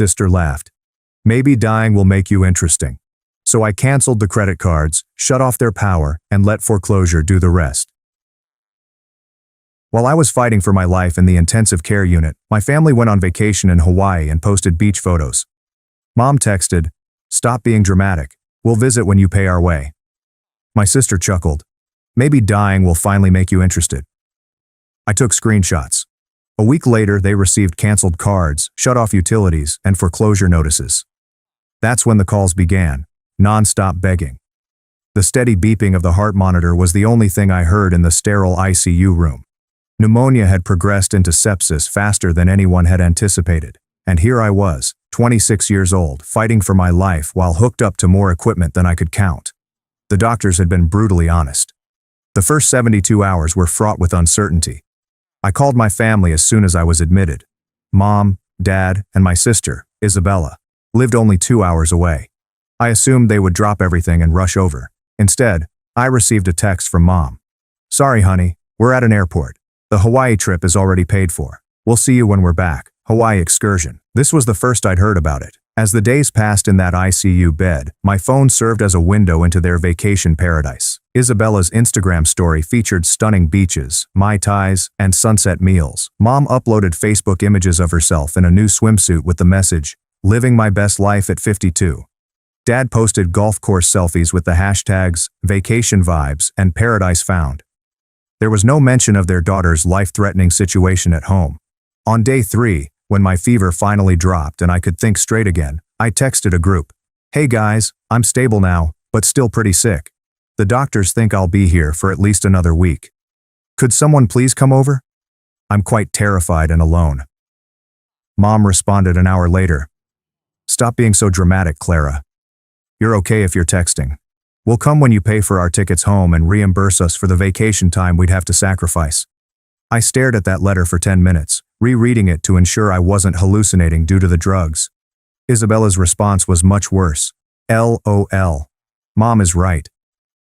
sister laughed. Maybe dying will make you interesting. So I canceled the credit cards, shut off their power, and let foreclosure do the rest. While I was fighting for my life in the intensive care unit, my family went on vacation in Hawaii and posted beach photos. Mom texted, "Stop being dramatic. We'll visit when you pay our way." My sister chuckled. "Maybe dying will finally make you interested." I took screenshots. A week later, they received canceled cards, shut-off utilities, and foreclosure notices. That's when the calls began, non-stop begging. The steady beeping of the heart monitor was the only thing I heard in the sterile ICU room. Pneumonia had progressed into sepsis faster than anyone had anticipated, and here I was, 26 years old, fighting for my life while hooked up to more equipment than I could count. The doctors had been brutally honest. The first 72 hours were fraught with uncertainty. I called my family as soon as I was admitted. Mom, Dad, and my sister, Isabella, lived only 2 hours away. I assumed they would drop everything and rush over. Instead, I received a text from Mom. "Sorry, honey, we're at an airport. The Hawaii trip is already paid for. We'll see you when we're back. Hawaii excursion." This was the first I'd heard about it. As the days passed in that ICU bed, my phone served as a window into their vacation paradise. Isabella's Instagram story featured stunning beaches, Mai Tais, and sunset meals. Mom uploaded Facebook images of herself in a new swimsuit with the message, "Living my best life at 52. Dad posted golf course selfies with the hashtags, vacation vibes, and paradise found. There was no mention of their daughter's life-threatening situation at home. On day 3, when my fever finally dropped and I could think straight again, I texted a group. "Hey guys, I'm stable now, but still pretty sick. The doctors think I'll be here for at least another week. Could someone please come over? I'm quite terrified and alone." Mom responded an hour later. "Stop being so dramatic, Clara. You're okay if you're texting. We'll come when you pay for our tickets home and reimburse us for the vacation time we'd have to sacrifice." I stared at that letter for 10 minutes, rereading it to ensure I wasn't hallucinating due to the drugs. Isabella's response was much worse. "LOL. Mom is right.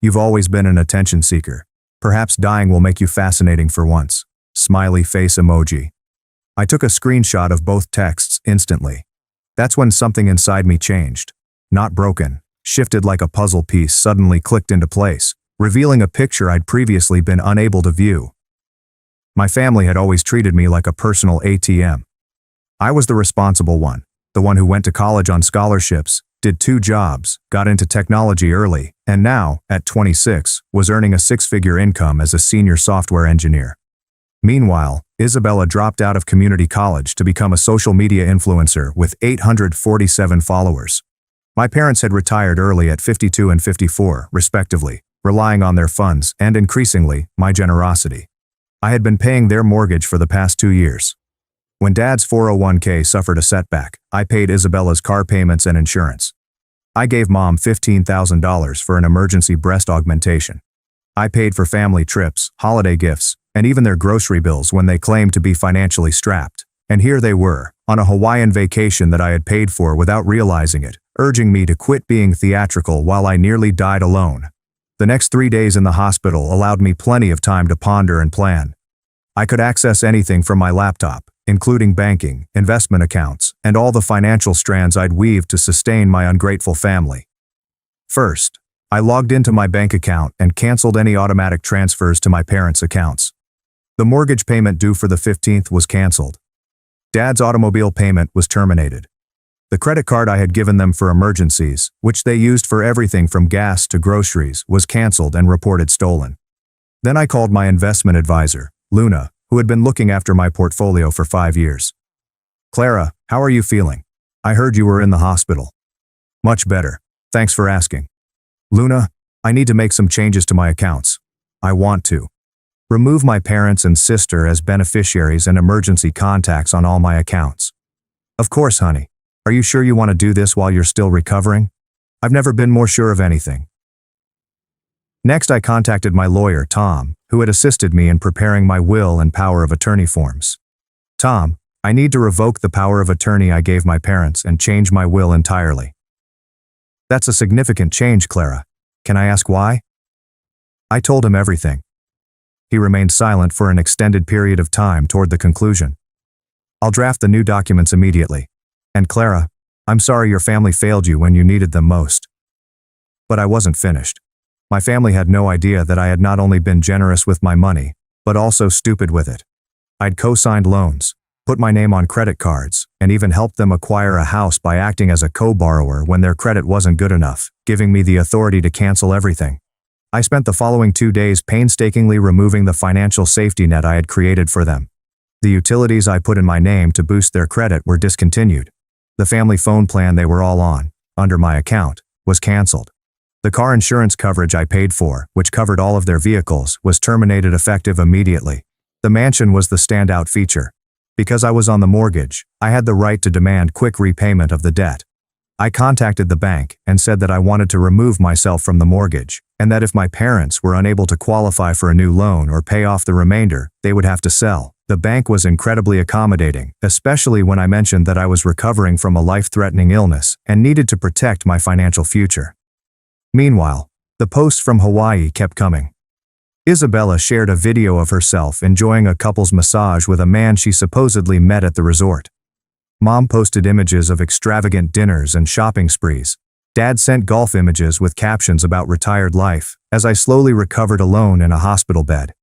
You've always been an attention seeker. Perhaps dying will make you fascinating for once." Smiley face emoji. I took a screenshot of both texts instantly. That's when something inside me changed. Not broken. Shifted like a puzzle piece suddenly clicked into place, revealing a picture I'd previously been unable to view. My family had always treated me like a personal ATM. I was the responsible one, the one who went to college on scholarships, did 2 jobs, got into technology early, and now, at 26, was earning a 6-figure income as a senior software engineer. Meanwhile, Isabella dropped out of community college to become a social media influencer with 847 followers. My parents had retired early at 52 and 54, respectively, relying on their funds and, increasingly, my generosity. I had been paying their mortgage for the past 2 years. When Dad's 401k suffered a setback, I paid Isabella's car payments and insurance. I gave Mom $15,000 for an emergency breast augmentation. I paid for family trips, holiday gifts, and even their grocery bills when they claimed to be financially strapped. And here they were, on a Hawaiian vacation that I had paid for without realizing it, urging me to quit being theatrical while I nearly died alone. The next 3 days in the hospital allowed me plenty of time to ponder and plan. I could access anything from my laptop, including banking, investment accounts, and all the financial strands I'd weaved to sustain my ungrateful family. First, I logged into my bank account and canceled any automatic transfers to my parents' accounts. The mortgage payment due for the 15th was canceled. Dad's automobile payment was terminated. The credit card I had given them for emergencies, which they used for everything from gas to groceries, was canceled and reported stolen. Then I called my investment advisor, Luna, who had been looking after my portfolio for 5 years. "Clara, how are you feeling? I heard you were in the hospital." "Much better. Thanks for asking." "Luna, I need to make some changes to my accounts. I want to remove my parents and sister as beneficiaries and emergency contacts on all my accounts." "Of course, honey. Are you sure you want to do this while you're still recovering? I've never been more sure of anything." Next, I contacted my lawyer, Tom, who had assisted me in preparing my will and power of attorney forms. "Tom, I need to revoke the power of attorney I gave my parents and change my will entirely." "That's a significant change, Clara. Can I ask why?" I told him everything. He remained silent for an extended period of time toward the conclusion. "I'll draft the new documents immediately. And Clara, I'm sorry your family failed you when you needed them most. But I wasn't finished. My family had no idea that I had not only been generous with my money, but also stupid with it. I'd co-signed loans, put my name on credit cards, and even helped them acquire a house by acting as a co-borrower when their credit wasn't good enough, giving me the authority to cancel everything. I spent the following 2 days painstakingly removing the financial safety net I had created for them. The utilities I put in my name to boost their credit were discontinued. The family phone plan they were all on, under my account, was canceled. The car insurance coverage I paid for, which covered all of their vehicles, was terminated effective immediately. The mansion was the standout feature. Because I was on the mortgage, I had the right to demand quick repayment of the debt. I contacted the bank and said that I wanted to remove myself from the mortgage, and that if my parents were unable to qualify for a new loan or pay off the remainder, they would have to sell. The bank was incredibly accommodating, especially when I mentioned that I was recovering from a life-threatening illness and needed to protect my financial future. Meanwhile, the posts from Hawaii kept coming. Isabella shared a video of herself enjoying a couple's massage with a man she supposedly met at the resort. Mom posted images of extravagant dinners and shopping sprees. Dad sent golf images with captions about retired life, as I slowly recovered alone in a hospital bed.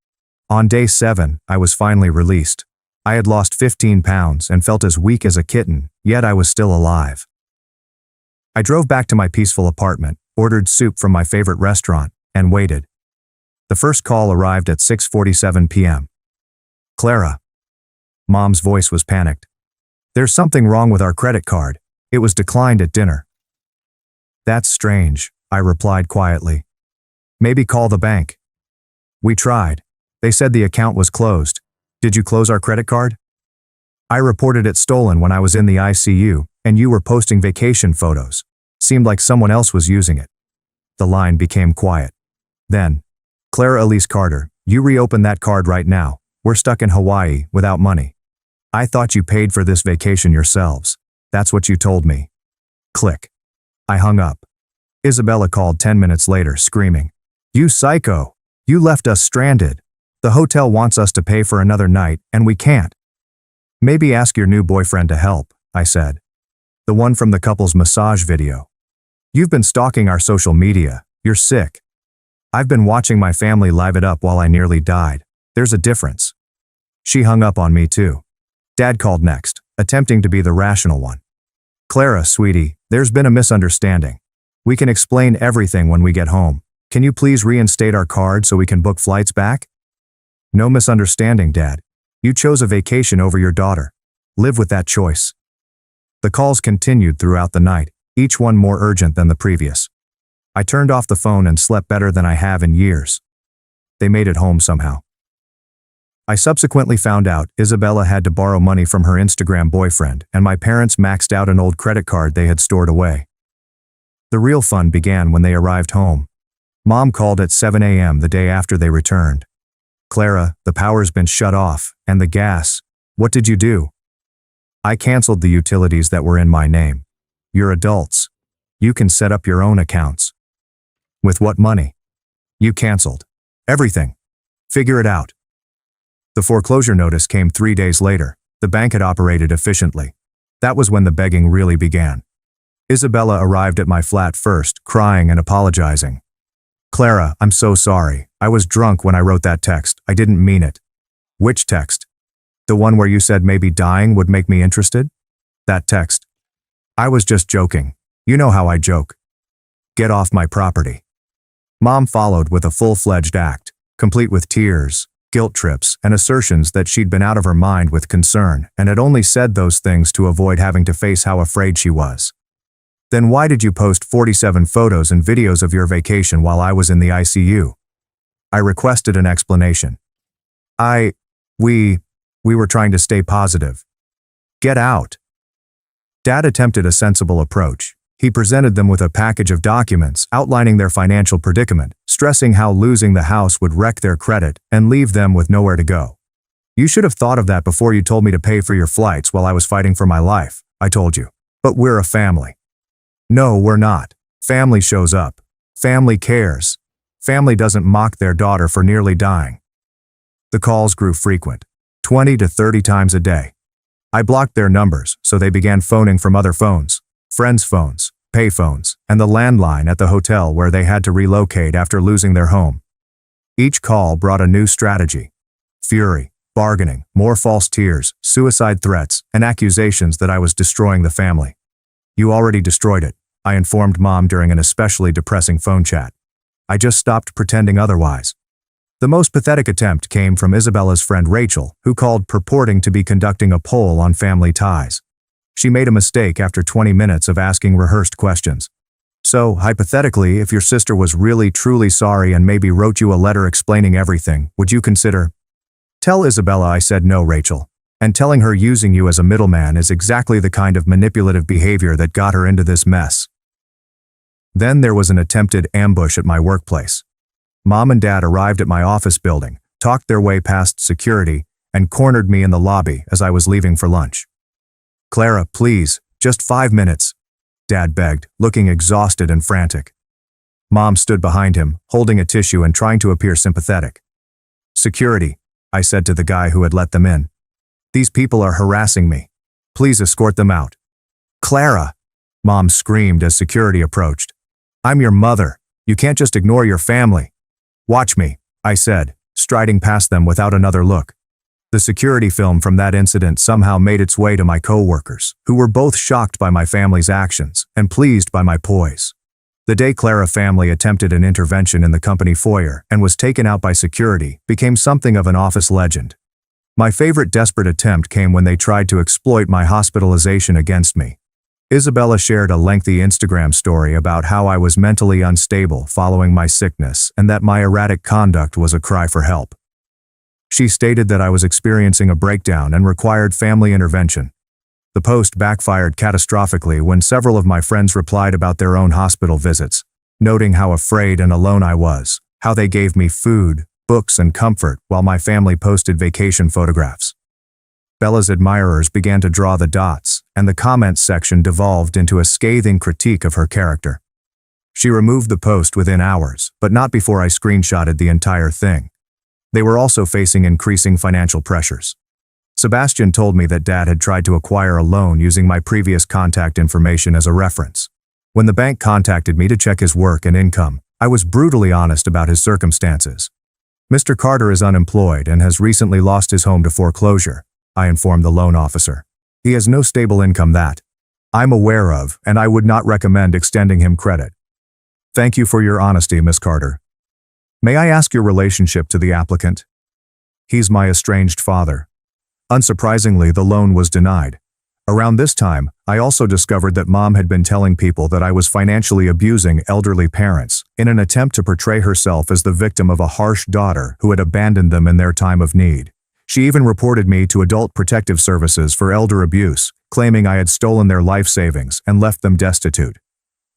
On day 7, I was finally released. I had lost 15 pounds and felt as weak as a kitten, yet I was still alive. I drove back to my peaceful apartment, ordered soup from my favorite restaurant, and waited. The first call arrived at 6:47 p.m. Clara. Mom's voice was panicked. There's something wrong with our credit card. It was declined at dinner. That's strange, I replied quietly. Maybe call the bank. We tried. They said the account was closed. Did you close our credit card? I reported it stolen when I was in the ICU, and you were posting vacation photos. Seemed like someone else was using it. The line became quiet. Then, Clara Elise Carter, you reopen that card right now. We're stuck in Hawaii without money. I thought you paid for this vacation yourselves. That's what you told me. Click. I hung up. Isabella called 10 minutes later, screaming, You psycho! You left us stranded. The hotel wants us to pay for another night, and we can't. Maybe ask your new boyfriend to help, I said. The one from the couple's massage video. You've been stalking our social media. You're sick. I've been watching my family live it up while I nearly died. There's a difference. She hung up on me too. Dad called next, attempting to be the rational one. Clara, sweetie, there's been a misunderstanding. We can explain everything when we get home. Can you please reinstate our card so we can book flights back? No misunderstanding, Dad. You chose a vacation over your daughter. Live with that choice. The calls continued throughout the night, each one more urgent than the previous. I turned off the phone and slept better than I have in years. They made it home somehow. I subsequently found out Isabella had to borrow money from her Instagram boyfriend, and my parents maxed out an old credit card they had stored away. The real fun began when they arrived home. Mom called at 7 a.m. the day after they returned. Clara, the power's been shut off, and the gas. What did you do? I canceled the utilities that were in my name. You're adults. You can set up your own accounts. With what money? You canceled. Everything. Figure it out. The foreclosure notice came 3 days later. The bank had operated efficiently. That was when the begging really began. Isabella arrived at my flat first, crying and apologizing. Clara, I'm so sorry. I was drunk when I wrote that text. I didn't mean it. Which text? The one where you said maybe dying would make me interested? That text. I was just joking. You know how I joke. Get off my property. Mom followed with a full-fledged act, complete with tears, guilt trips, and assertions that she'd been out of her mind with concern and had only said those things to avoid having to face how afraid she was. Then why did you post 47 photos and videos of your vacation while I was in the ICU? I requested an explanation. We were trying to stay positive. Get out. Dad attempted a sensible approach. He presented them with a package of documents outlining their financial predicament, stressing how losing the house would wreck their credit and leave them with nowhere to go. You should have thought of that before you told me to pay for your flights while I was fighting for my life, I told you. But we're a family. No, we're not. Family shows up. Family cares. Family doesn't mock their daughter for nearly dying. The calls grew frequent, 20 to 30 times a day. I blocked their numbers, so they began phoning from other phones, friends' phones, pay phones, and the landline at the hotel where they had to relocate after losing their home. Each call brought a new strategy: fury, bargaining, more false tears, suicide threats, and accusations that I was destroying the family. "You already destroyed it," I informed Mom during an especially depressing phone chat. "I just stopped pretending otherwise." The most pathetic attempt came from Isabella's friend Rachel, who called purporting to be conducting a poll on family ties. She made a mistake after 20 minutes of asking rehearsed questions. "So, hypothetically, if your sister was really truly sorry and maybe wrote you a letter explaining everything, would you consider?" "Tell Isabella I said no, Rachel. And telling her using you as a middleman is exactly the kind of manipulative behavior that got her into this mess." Then there was an attempted ambush at my workplace. Mom and Dad arrived at my office building, talked their way past security, and cornered me in the lobby as I was leaving for lunch. "Clara, please, just 5 minutes," Dad begged, looking exhausted and frantic. Mom stood behind him, holding a tissue and trying to appear sympathetic. "Security," I said to the guy who had let them in. "These people are harassing me. Please escort them out." "Clara!" Mom screamed as security approached. "I'm your mother. You can't just ignore your family." "Watch me," I said, striding past them without another look. The security film from that incident somehow made its way to my co-workers, who were both shocked by my family's actions and pleased by my poise. The day Clara family attempted an intervention in the company foyer and was taken out by security became something of an office legend. My favorite desperate attempt came when they tried to exploit my hospitalization against me. Isabella shared a lengthy Instagram story about how I was mentally unstable following my sickness and that my erratic conduct was a cry for help. She stated that I was experiencing a breakdown and required family intervention. The post backfired catastrophically when several of my friends replied about their own hospital visits, noting how afraid and alone I was, how they gave me food, books, and comfort while my family posted vacation photographs. Bella's admirers began to draw the dots, and the comments section devolved into a scathing critique of her character. She removed the post within hours, but not before I screenshotted the entire thing. They were also facing increasing financial pressures. Sebastian told me that Dad had tried to acquire a loan using my previous contact information as a reference. When the bank contacted me to check his work and income, I was brutally honest about his circumstances. "Mr. Carter is unemployed and has recently lost his home to foreclosure," I informed the loan officer. "He has no stable income that I'm aware of, and I would not recommend extending him credit." "Thank you for your honesty, Miss Carter. May I ask your relationship to the applicant?" "He's my estranged father." Unsurprisingly, the loan was denied. Around this time, I also discovered that Mom had been telling people that I was financially abusing elderly parents in an attempt to portray herself as the victim of a harsh daughter who had abandoned them in their time of need. She even reported me to Adult Protective Services for elder abuse, claiming I had stolen their life savings and left them destitute.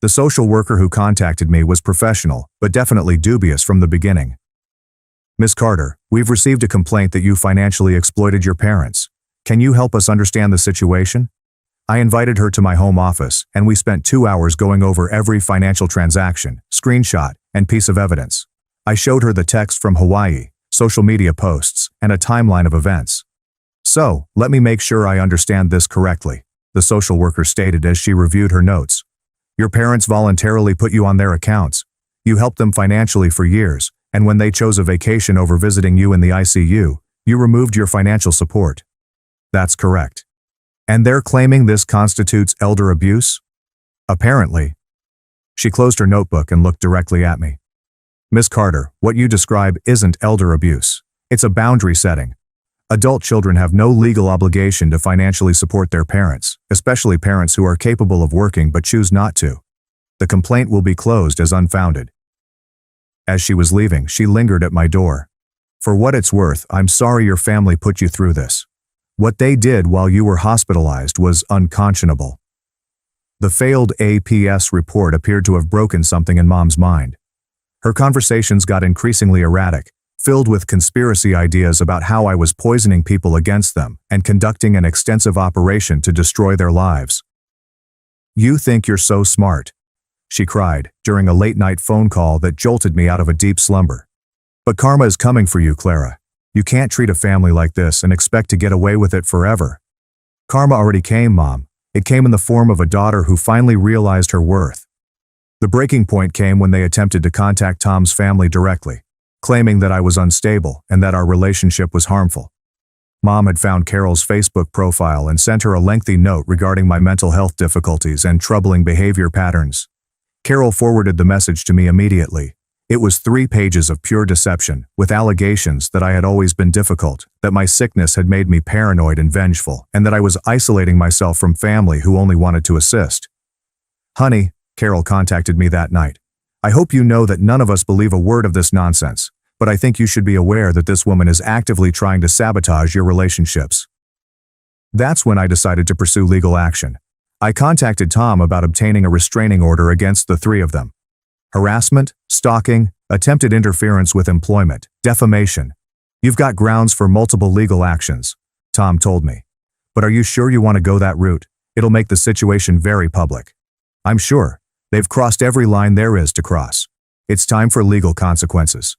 The social worker who contacted me was professional, but definitely dubious from the beginning. "Miss Carter, we've received a complaint that you financially exploited your parents. Can you help us understand the situation?" I invited her to my home office, and we spent 2 hours going over every financial transaction, screenshot, and piece of evidence. I showed her the text from Hawaii, social media posts, and a timeline of events. "So, let me make sure I understand this correctly," the social worker stated as she reviewed her notes. "Your parents voluntarily put you on their accounts. You helped them financially for years, and when they chose a vacation over visiting you in the ICU, you removed your financial support." "That's correct." "And they're claiming this constitutes elder abuse?" "Apparently." She closed her notebook and looked directly at me. "Miss Carter, what you describe isn't elder abuse. It's a boundary setting. Adult children have no legal obligation to financially support their parents, especially parents who are capable of working but choose not to. The complaint will be closed as unfounded." As she was leaving, she lingered at my door. "For what it's worth, I'm sorry your family put you through this. What they did while you were hospitalized was unconscionable." The failed APS report appeared to have broken something in Mom's mind. Her conversations got increasingly erratic, filled with conspiracy ideas about how I was poisoning people against them and conducting an extensive operation to destroy their lives. "You think you're so smart," she cried during a late-night phone call that jolted me out of a deep slumber. "But karma is coming for you, Clara. You can't treat a family like this and expect to get away with it forever." Karma already came, Mom. It came in the form of a daughter who finally realized her worth. The breaking point came when they attempted to contact Tom's family directly, claiming that I was unstable and that our relationship was harmful. Mom had found Carol's Facebook profile and sent her a lengthy note regarding my mental health difficulties and troubling behavior patterns. Carol forwarded the message to me immediately. It was 3 pages of pure deception, with allegations that I had always been difficult, that my sickness had made me paranoid and vengeful, and that I was isolating myself from family who only wanted to assist. Honey, Carol contacted me that night. I hope you know that none of us believe a word of this nonsense, but I think you should be aware that this woman is actively trying to sabotage your relationships. That's when I decided to pursue legal action. I contacted Tom about obtaining a restraining order against the 3 of them. Harassment, stalking, attempted interference with employment, defamation. You've got grounds for multiple legal actions, Tom told me. But are you sure you want to go that route? It'll make the situation very public. I'm sure. They've crossed every line there is to cross. It's time for legal consequences.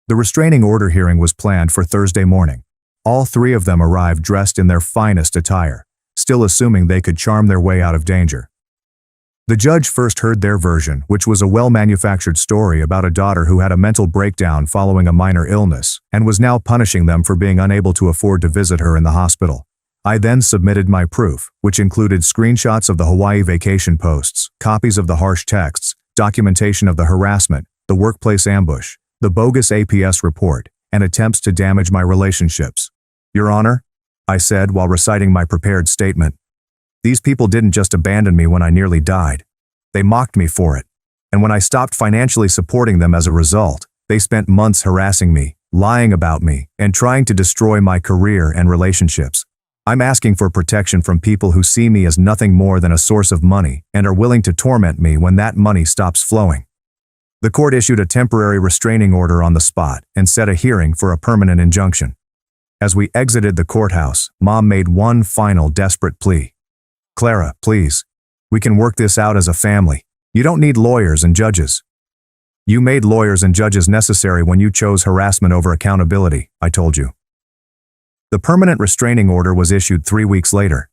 The restraining order hearing was planned for Thursday morning. All 3 of them arrived dressed in their finest attire, still assuming they could charm their way out of danger. The judge first heard their version, which was a well-manufactured story about a daughter who had a mental breakdown following a minor illness and was now punishing them for being unable to afford to visit her in the hospital. I then submitted my proof, which included screenshots of the Hawaii vacation posts, copies of the harsh texts, documentation of the harassment, the workplace ambush, the bogus APS report, and attempts to damage my relationships. Your Honor, I said while reciting my prepared statement, these people didn't just abandon me when I nearly died. They mocked me for it. And when I stopped financially supporting them as a result, they spent months harassing me, lying about me, and trying to destroy my career and relationships. I'm asking for protection from people who see me as nothing more than a source of money and are willing to torment me when that money stops flowing. The court issued a temporary restraining order on the spot and set a hearing for a permanent injunction. As we exited the courthouse, Mom made one final desperate plea. Clara, please. We can work this out as a family. You don't need lawyers and judges. You made lawyers and judges necessary when you chose harassment over accountability, I told you. The permanent restraining order was issued 3 weeks later.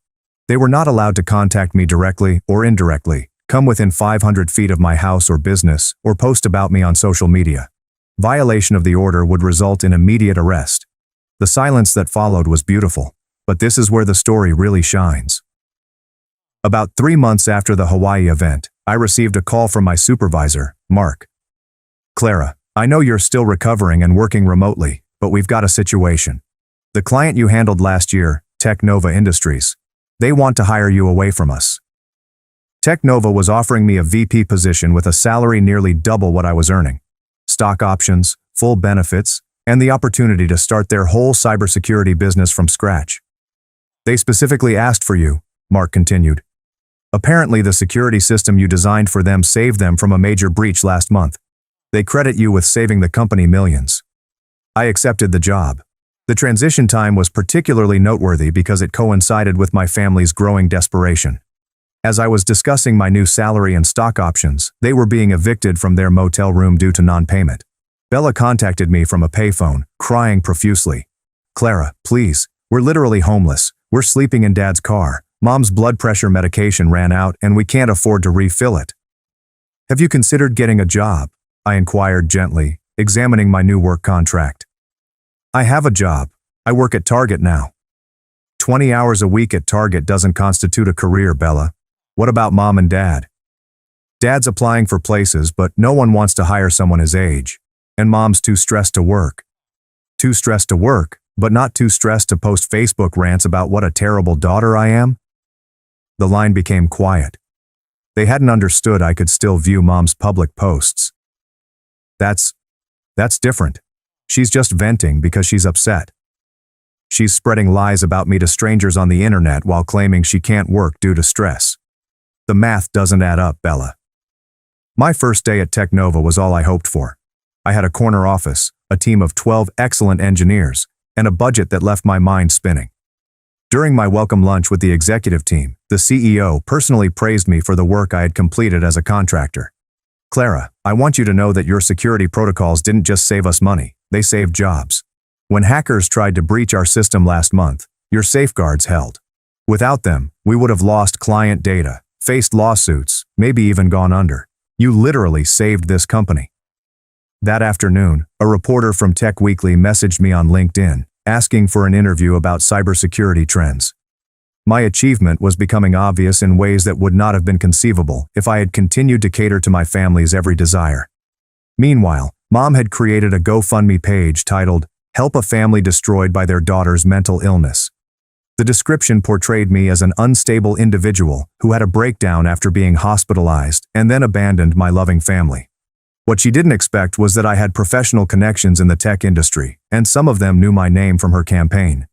They were not allowed to contact me directly or indirectly, come within 500 feet of my house or business, or post about me on social media. Violation of the order would result in immediate arrest. The silence that followed was beautiful, but this is where the story really shines. About 3 months after the Hawaii event, I received a call from my supervisor, Mark. Clara, I know you're still recovering and working remotely, but we've got a situation. The client you handled last year, Technova Industries, they want to hire you away from us. Technova was offering me a VP position with a salary nearly double what I was earning, stock options, full benefits, and the opportunity to start their whole cybersecurity business from scratch. They specifically asked for you, Mark continued. Apparently, the security system you designed for them saved them from a major breach last month. They credit you with saving the company millions. I accepted the job. The transition time was particularly noteworthy because it coincided with my family's growing desperation. As I was discussing my new salary and stock options, they were being evicted from their motel room due to non-payment. Bella contacted me from a payphone, crying profusely. Clara, please, we're literally homeless. We're sleeping in Dad's car. Mom's blood pressure medication ran out and we can't afford to refill it. Have you considered getting a job? I inquired gently, examining my new work contract. I have a job. I work at Target now. 20 hours a week at Target doesn't constitute a career, Bella. What about Mom and Dad? Dad's applying for places, but no one wants to hire someone his age. And Mom's too stressed to work. Too stressed to work, but not too stressed to post Facebook rants about what a terrible daughter I am? The line became quiet. They hadn't understood I could still view Mom's public posts. That's different. She's just venting because she's upset. She's spreading lies about me to strangers on the internet while claiming she can't work due to stress. The math doesn't add up, Bella. My first day at Technova was all I hoped for. I had a corner office, a team of 12 excellent engineers, and a budget that left my mind spinning. During my welcome lunch with the executive team, the CEO personally praised me for the work I had completed as a contractor. Clara, I want you to know that your security protocols didn't just save us money, they saved jobs. When hackers tried to breach our system last month, your safeguards held. Without them, we would have lost client data, faced lawsuits, maybe even gone under. You literally saved this company. That afternoon, a reporter from Tech Weekly messaged me on LinkedIn, asking for an interview about cybersecurity trends. My achievement was becoming obvious in ways that would not have been conceivable if I had continued to cater to my family's every desire. Meanwhile, Mom had created a GoFundMe page titled, "Help a Family Destroyed by Their Daughter's Mental Illness." The description portrayed me as an unstable individual who had a breakdown after being hospitalized and then abandoned my loving family. What she didn't expect was that I had professional connections in the tech industry, and some of them knew my name from her campaign.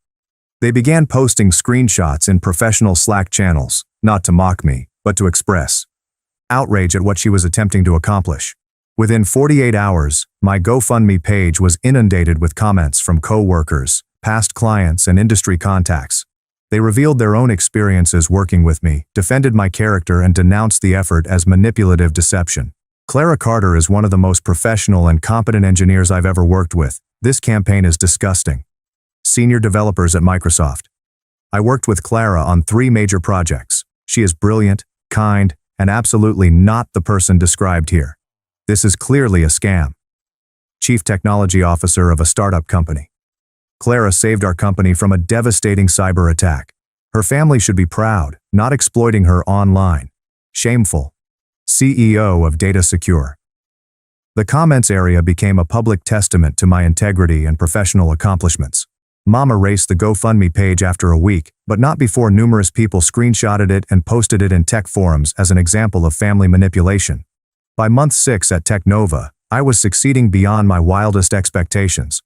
They began posting screenshots in professional Slack channels, not to mock me, but to express outrage at what she was attempting to accomplish. Within 48 hours, my GoFundMe page was inundated with comments from co-workers, past clients, and industry contacts. They revealed their own experiences working with me, defended my character, and denounced the effort as manipulative deception. Clara Carter is one of the most professional and competent engineers I've ever worked with. This campaign is disgusting. Senior developers at Microsoft. I worked with Clara on 3 major projects. She is brilliant, kind, and absolutely not the person described here. This is clearly a scam. Chief Technology Officer of a startup company. Clara saved our company from a devastating cyber attack. Her family should be proud, not exploiting her online. Shameful. CEO of Data Secure. The comments area became a public testament to my integrity and professional accomplishments. Mom erased the GoFundMe page after a week, but not before numerous people screenshotted it and posted it in tech forums as an example of family manipulation. By month 6 at Technova, I was succeeding beyond my wildest expectations.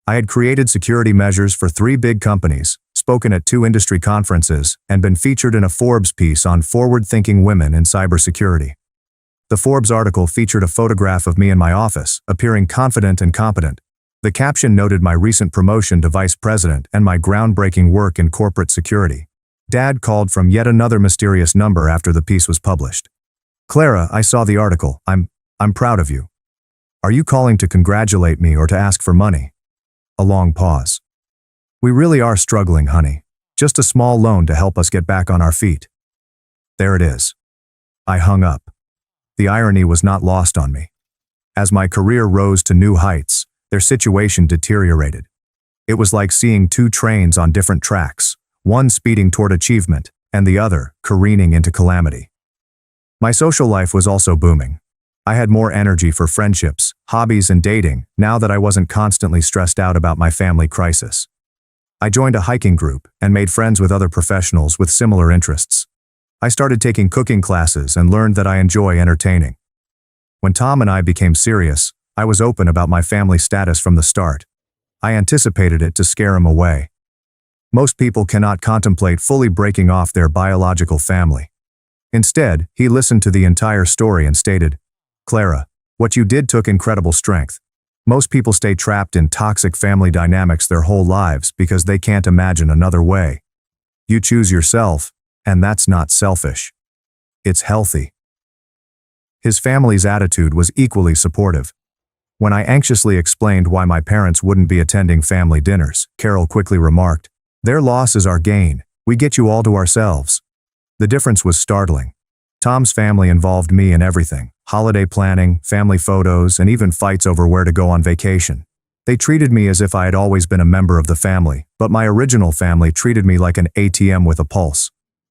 I had created security measures for 3 big companies, spoken at 2 industry conferences, and been featured in a Forbes piece on forward-thinking women in cybersecurity. The Forbes article featured a photograph of me in my office, appearing confident and competent. The caption noted my recent promotion to vice president and my groundbreaking work in corporate security. Dad called from yet another mysterious number after the piece was published. "Clara, I saw the article. I'm proud of you. Are you calling to congratulate me or to ask for money?" A long pause. "We really are struggling, honey. Just a small loan to help us get back on our feet." There it is. I hung up. The irony was not lost on me. As my career rose to new heights, their situation deteriorated. It was like seeing 2 trains on different tracks, one speeding toward achievement, and the other careening into calamity. My social life was also booming. I had more energy for friendships, hobbies, and dating now that I wasn't constantly stressed out about my family crisis. I joined a hiking group and made friends with other professionals with similar interests. I started taking cooking classes and learned that I enjoy entertaining. When Tom and I became serious, I was open about my family status from the start. I anticipated it to scare him away. Most people cannot contemplate fully breaking off their biological family. Instead, he listened to the entire story and stated, "Clara, what you did took incredible strength. Most people stay trapped in toxic family dynamics their whole lives because they can't imagine another way. You choose yourself, and that's not selfish. It's healthy." His family's attitude was equally supportive. When I anxiously explained why my parents wouldn't be attending family dinners, Carol quickly remarked, "Their loss is our gain. We get you all to ourselves." The difference was startling. Tom's family involved me in everything: holiday planning, family photos, and even fights over where to go on vacation. They treated me as if I had always been a member of the family, but my original family treated me like an ATM with a pulse.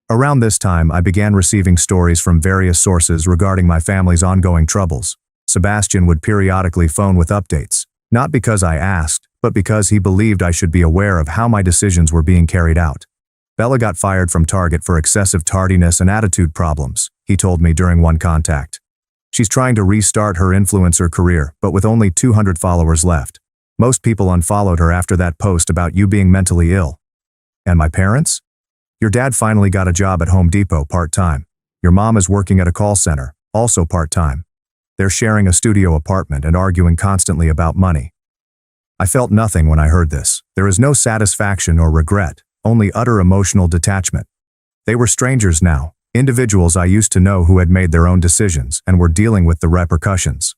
Around this time, I began receiving stories from various sources regarding my family's ongoing troubles. Sebastian would periodically phone with updates, not because I asked, but because he believed I should be aware of how my decisions were being carried out. "Bella got fired from Target for excessive tardiness and attitude problems," he told me during one contact. "She's trying to restart her influencer career, but with only 200 followers left. Most people unfollowed her after that post about you being mentally ill." "And my parents? Your dad finally got a job at Home Depot part-time. Your mom is working at a call center, also part-time. They're sharing a studio apartment and arguing constantly about money." I felt nothing when I heard this. There is no satisfaction or regret, only utter emotional detachment. They were strangers now, individuals I used to know who had made their own decisions and were dealing with the repercussions.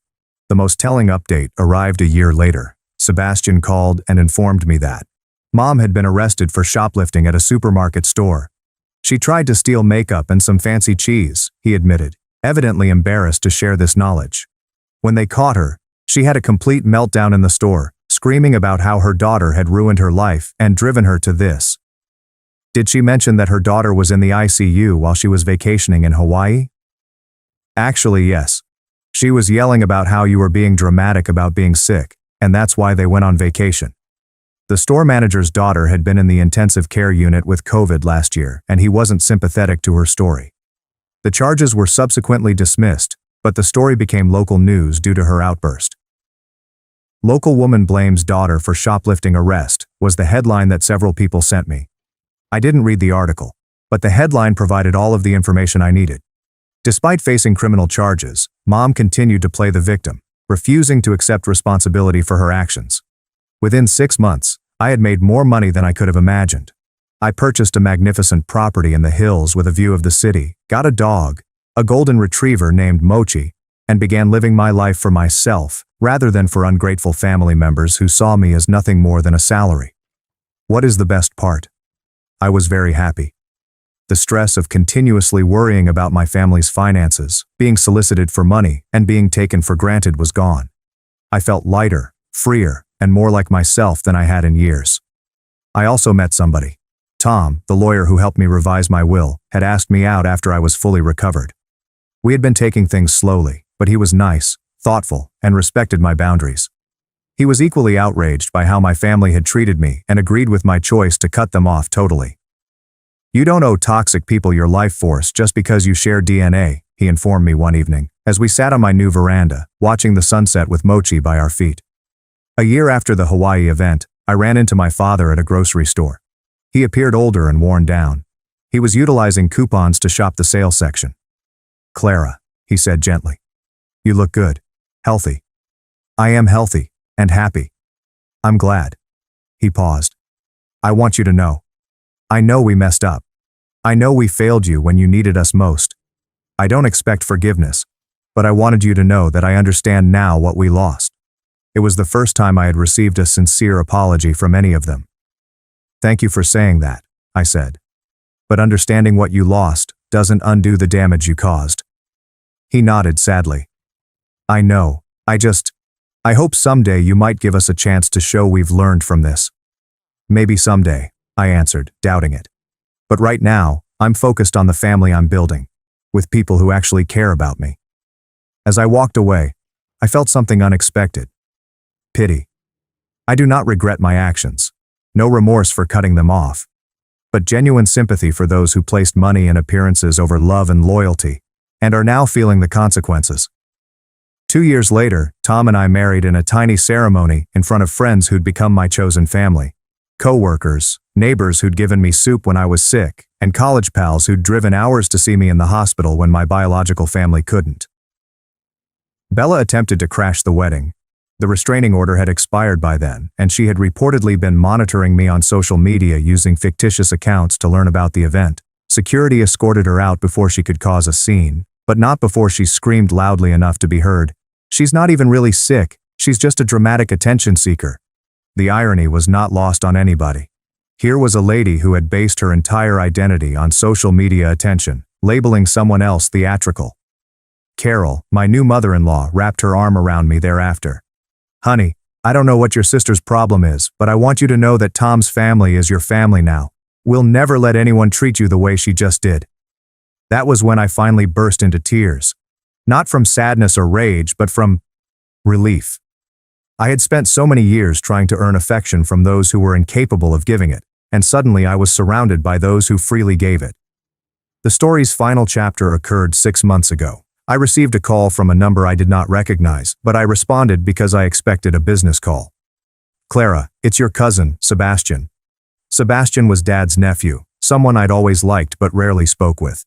The most telling update arrived a year later. Sebastian called and informed me that Mom had been arrested for shoplifting at a supermarket store. She tried to steal makeup and some fancy cheese, he admitted, evidently embarrassed to share this knowledge. When they caught her, she had a complete meltdown in the store, screaming about how her daughter had ruined her life and driven her to this. Did she mention that her daughter was in the ICU while she was vacationing in Hawaii? Actually, yes. She was yelling about how you were being dramatic about being sick, and that's why they went on vacation. The store manager's daughter had been in the intensive care unit with COVID last year, and he wasn't sympathetic to her story. The charges were subsequently dismissed, but the story became local news due to her outburst. Local woman blames daughter for shoplifting arrest was the headline that several people sent me. I didn't read the article, but the headline provided all of the information I needed. Despite facing criminal charges, Mom continued to play the victim, refusing to accept responsibility for her actions. Within 6 months, I had made more money than I could have imagined. I purchased a magnificent property in the hills with a view of the city, got a dog, a golden retriever named Mochi, and began living my life for myself, rather than for ungrateful family members who saw me as nothing more than a salary. What is the best part? I was very happy. The stress of continuously worrying about my family's finances, being solicited for money, and being taken for granted was gone. I felt lighter, freer, and more like myself than I had in years. I also met somebody. Tom, the lawyer who helped me revise my will, had asked me out after I was fully recovered. We had been taking things slowly, but he was nice, thoughtful, and respected my boundaries. He was equally outraged by how my family had treated me and agreed with my choice to cut them off totally. You don't owe toxic people your life force just because you share DNA, he informed me one evening, as we sat on my new veranda, watching the sunset with Mochi by our feet. A year after the Hawaii event, I ran into my father at a grocery store. He appeared older and worn down. He was utilizing coupons to shop the sale section. Clara, he said gently. You look good. Healthy. I am healthy, and happy. I'm glad. He paused. I want you to know. I know we messed up. I know we failed you when you needed us most. I don't expect forgiveness, but I wanted you to know that I understand now what we lost. It was the first time I had received a sincere apology from any of them. Thank you for saying that, I said. But understanding what you lost doesn't undo the damage you caused. He nodded sadly. I know, I hope someday you might give us a chance to show we've learned from this. Maybe someday, I answered, doubting it. But right now, I'm focused on the family I'm building, with people who actually care about me. As I walked away, I felt something unexpected. Pity. I do not regret my actions, no remorse for cutting them off, but genuine sympathy for those who placed money and appearances over love and loyalty, and are now feeling the consequences. 2 years later, Tom and I married in a tiny ceremony in front of friends who'd become my chosen family, co-workers, neighbors who'd given me soup when I was sick, and college pals who'd driven hours to see me in the hospital when my biological family couldn't. Bella attempted to crash the wedding. The restraining order had expired by then, and she had reportedly been monitoring me on social media using fictitious accounts to learn about the event. Security escorted her out before she could cause a scene, but not before she screamed loudly enough to be heard. She's not even really sick, she's just a dramatic attention seeker. The irony was not lost on anybody. Here was a lady who had based her entire identity on social media attention, labeling someone else theatrical. Carol, my new mother-in-law, wrapped her arm around me thereafter. Honey, I don't know what your sister's problem is, but I want you to know that Tom's family is your family now. We'll never let anyone treat you the way she just did. That was when I finally burst into tears. Not from sadness or rage, but from relief. I had spent so many years trying to earn affection from those who were incapable of giving it, and suddenly I was surrounded by those who freely gave it. The story's final chapter occurred 6 months ago. I received a call from a number I did not recognize, but I responded because I expected a business call. Clara, it's your cousin, Sebastian. Sebastian was Dad's nephew, someone I'd always liked but rarely spoke with.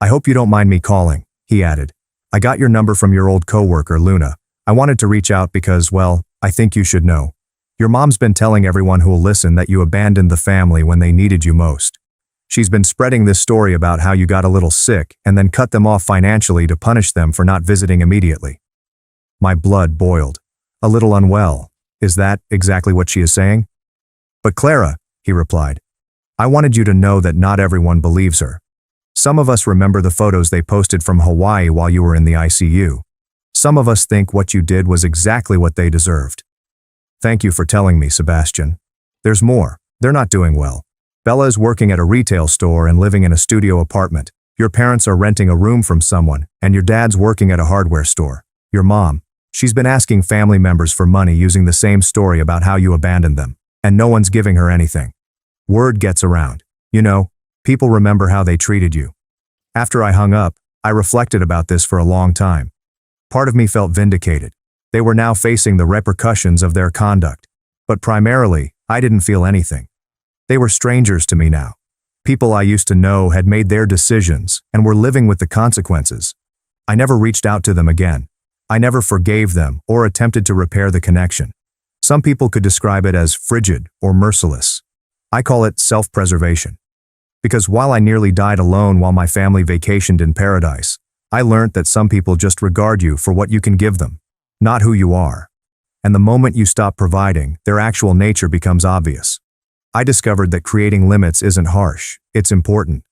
I hope you don't mind me calling, he added. I got your number from your old coworker, Luna. I wanted to reach out because, well, I think you should know. Your mom's been telling everyone who'll listen that you abandoned the family when they needed you most. She's been spreading this story about how you got a little sick and then cut them off financially to punish them for not visiting immediately. My blood boiled. A little unwell. Is that exactly what she is saying? But Clara, he replied, I wanted you to know that not everyone believes her. Some of us remember the photos they posted from Hawaii while you were in the ICU. Some of us think what you did was exactly what they deserved. Thank you for telling me, Sebastian. There's more. They're not doing well. Bella is working at a retail store and living in a studio apartment. Your parents are renting a room from someone, and your dad's working at a hardware store. Your mom, she's been asking family members for money using the same story about how you abandoned them, and no one's giving her anything. Word gets around. You know, people remember how they treated you. After I hung up, I reflected about this for a long time. Part of me felt vindicated. They were now facing the repercussions of their conduct. But primarily, I didn't feel anything. They were strangers to me now. People I used to know had made their decisions and were living with the consequences. I never reached out to them again. I never forgave them or attempted to repair the connection. Some people could describe it as frigid or merciless. I call it self-preservation. Because while I nearly died alone while my family vacationed in paradise, I learned that some people just regard you for what you can give them, not who you are. And the moment you stop providing, their actual nature becomes obvious. I discovered that creating limits isn't harsh, it's important.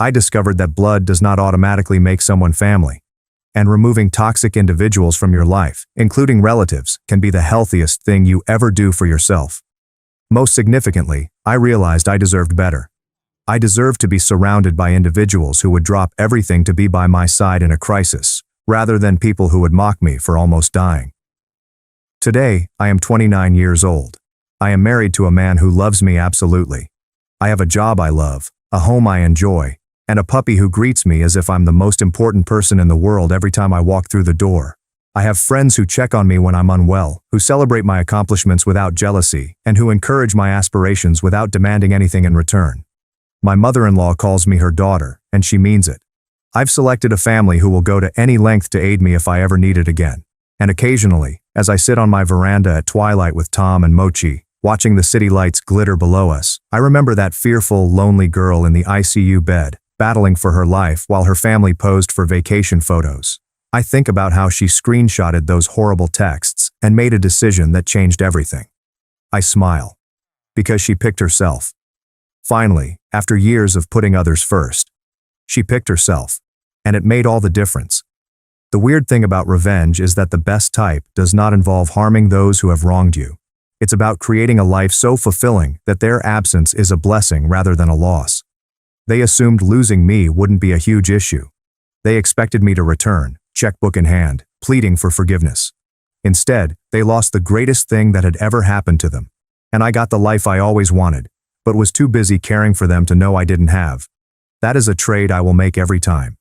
I discovered that blood does not automatically make someone family. And removing toxic individuals from your life, including relatives, can be the healthiest thing you ever do for yourself. Most significantly, I realized I deserved better. I deserved to be surrounded by individuals who would drop everything to be by my side in a crisis, rather than people who would mock me for almost dying. Today, I am 29 years old. I am married to a man who loves me absolutely. I have a job I love, a home I enjoy, and a puppy who greets me as if I'm the most important person in the world every time I walk through the door. I have friends who check on me when I'm unwell, who celebrate my accomplishments without jealousy, and who encourage my aspirations without demanding anything in return. My mother-in-law calls me her daughter, and she means it. I've selected a family who will go to any length to aid me if I ever need it again. And occasionally, as I sit on my veranda at twilight with Tom and Mochi, watching the city lights glitter below us, I remember that fearful, lonely girl in the ICU bed, battling for her life while her family posed for vacation photos. I think about how she screenshotted those horrible texts and made a decision that changed everything. I smile. Because she picked herself. Finally, after years of putting others first, she picked herself. And it made all the difference. The weird thing about revenge is that the best type does not involve harming those who have wronged you. It's about creating a life so fulfilling that their absence is a blessing rather than a loss. They assumed losing me wouldn't be a huge issue. They expected me to return, checkbook in hand, pleading for forgiveness. Instead, they lost the greatest thing that had ever happened to them. And I got the life I always wanted, but was too busy caring for them to know I didn't have. That is a trade I will make every time.